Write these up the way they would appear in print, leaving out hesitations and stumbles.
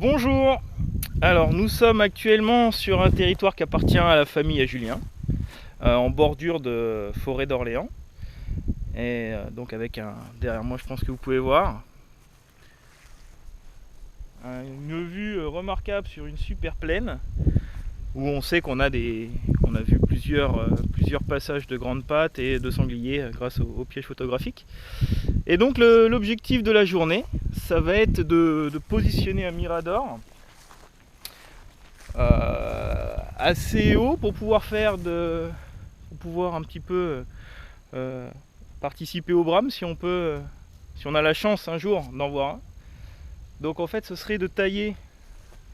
Bonjour. Alors nous sommes actuellement sur un territoire qui appartient à la famille à Julien, en bordure de forêt d'Orléans. Et donc avec derrière moi, je pense que vous pouvez voir une vue remarquable sur une super plaine où on sait qu'on a vu plusieurs passages de grandes pattes et de sangliers grâce au piège photographique. Et donc l'objectif de la journée, ça va être de positionner un mirador assez haut pour pouvoir un petit peu participer au brame si on a la chance un jour d'en voir un. Donc en fait ce serait de tailler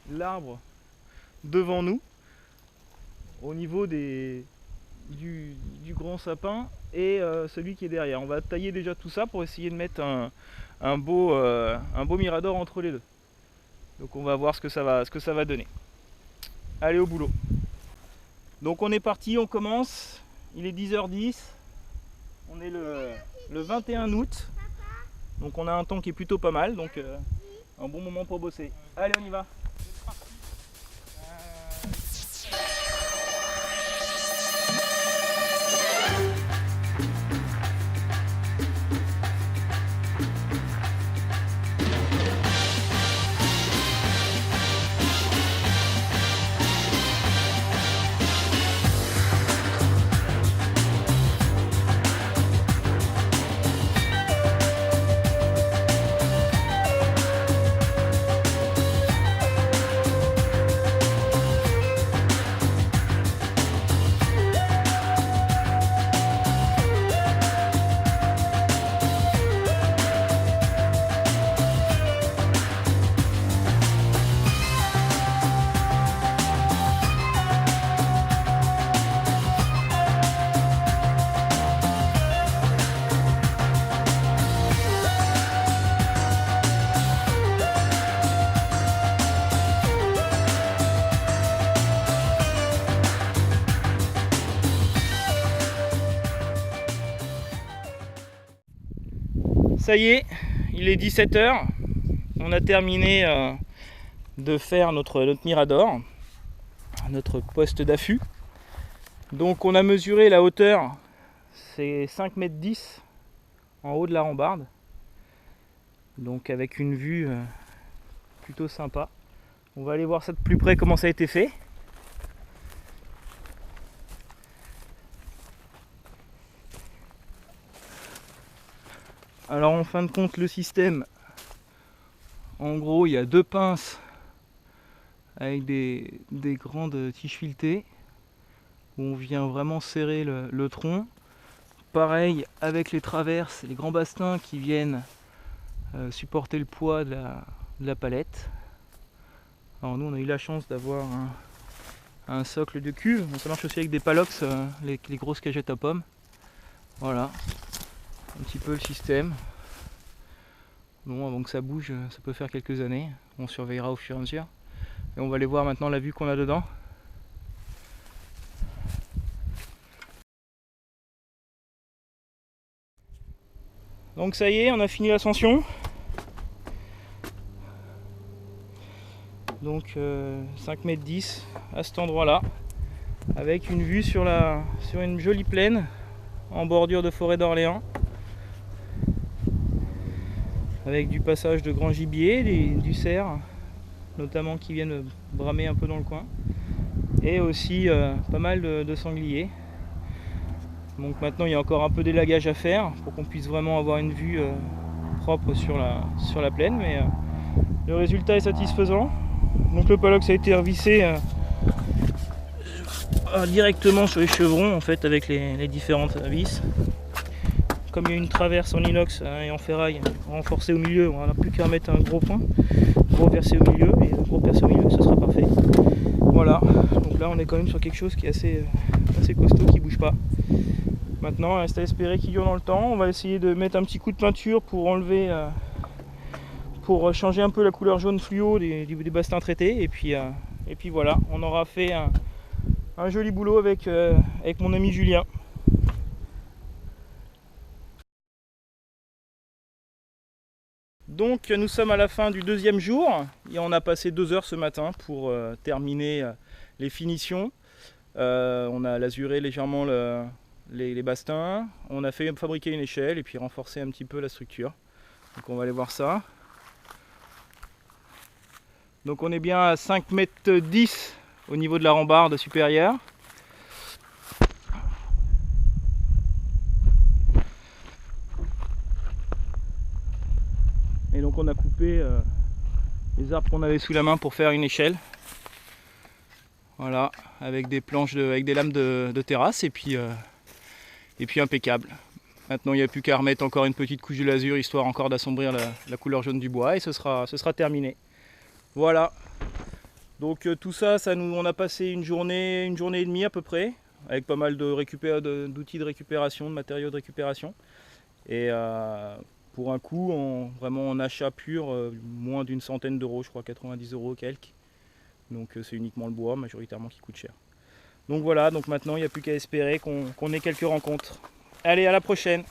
l'arbre devant nous au niveau du grand sapin et celui qui est derrière. On va tailler déjà tout ça pour essayer de mettre un beau mirador entre les deux. Donc on va voir ce que ça va donner. Allez, au boulot. Donc on est parti, on commence. Il est 10h10. On est le 21 août. Donc on a un temps qui est plutôt pas mal. Donc un bon moment pour bosser. Allez, on y va. Ça y est, il est 17h. On a terminé de faire notre mirador, notre poste d'affût. Donc on a mesuré la hauteur, c'est 5,10 m en haut de la rambarde. Donc avec une vue plutôt sympa. On va aller voir ça de plus près, comment ça a été fait. Alors en fin de compte, le système, en gros il y a deux pinces avec des grandes tiges filetées où on vient vraiment serrer le tronc. Pareil avec les traverses, les grands bastings qui viennent supporter le poids de la palette. Alors nous on a eu la chance d'avoir un socle de cuve, ça marche aussi avec des palox, les grosses cagettes à pommes. Voilà un petit peu le système. Bon, avant que ça bouge, ça peut faire quelques années. On surveillera au fur et à mesure. Et on va aller voir maintenant la vue qu'on a dedans. Donc ça y est, on a fini l'ascension. Donc 5,10 m à cet endroit-là, avec une vue sur une jolie plaine en bordure de forêt d'Orléans, avec du passage de grands gibiers, du cerf notamment qui viennent bramer un peu dans le coin, et aussi pas mal de sangliers. Donc maintenant il y a encore un peu d'élagage à faire pour qu'on puisse vraiment avoir une vue propre sur la plaine, mais le résultat est satisfaisant. Donc le palox a été revissé directement sur les chevrons en fait, avec les différentes vis. Comme il y a une traverse en inox et en ferraille renforcée au milieu, on n'a plus qu'à mettre un gros point, gros percé au milieu, et un gros percé au milieu, ce sera parfait. Voilà, donc là on est quand même sur quelque chose qui est assez costaud, qui bouge pas. Maintenant, il reste à espérer qu'il dure dans le temps. On va essayer de mettre un petit coup de peinture pour enlever, pour changer un peu la couleur jaune fluo des bastings traités, et puis voilà, on aura fait un joli boulot avec mon ami Julien. Donc nous sommes à la fin du deuxième jour. Et on a passé 2 heures ce matin pour terminer les finitions. On a lasuré légèrement les bastins, on a fait fabriquer une échelle et puis renforcer un petit peu la structure. Donc on va aller voir ça. Donc on est bien à 5,10 m au niveau de la rambarde supérieure. Et donc on a coupé les arbres qu'on avait sous la main pour faire une échelle. Voilà, avec des planches, avec des lames de terrasse et puis impeccable. Maintenant il n'y a plus qu'à remettre encore une petite couche de lasure histoire encore d'assombrir la couleur jaune du bois et ce sera terminé. Voilà. Donc tout ça, on a passé une journée et demie à peu près, avec pas mal d'outils de récupération, de matériaux de récupération. Et pour un coût, vraiment en achat pur, moins d'une centaine d'euros, je crois 90 € quelques. Donc c'est uniquement le bois majoritairement qui coûte cher. Donc voilà, donc maintenant il n'y a plus qu'à espérer qu'on ait quelques rencontres. Allez, à la prochaine!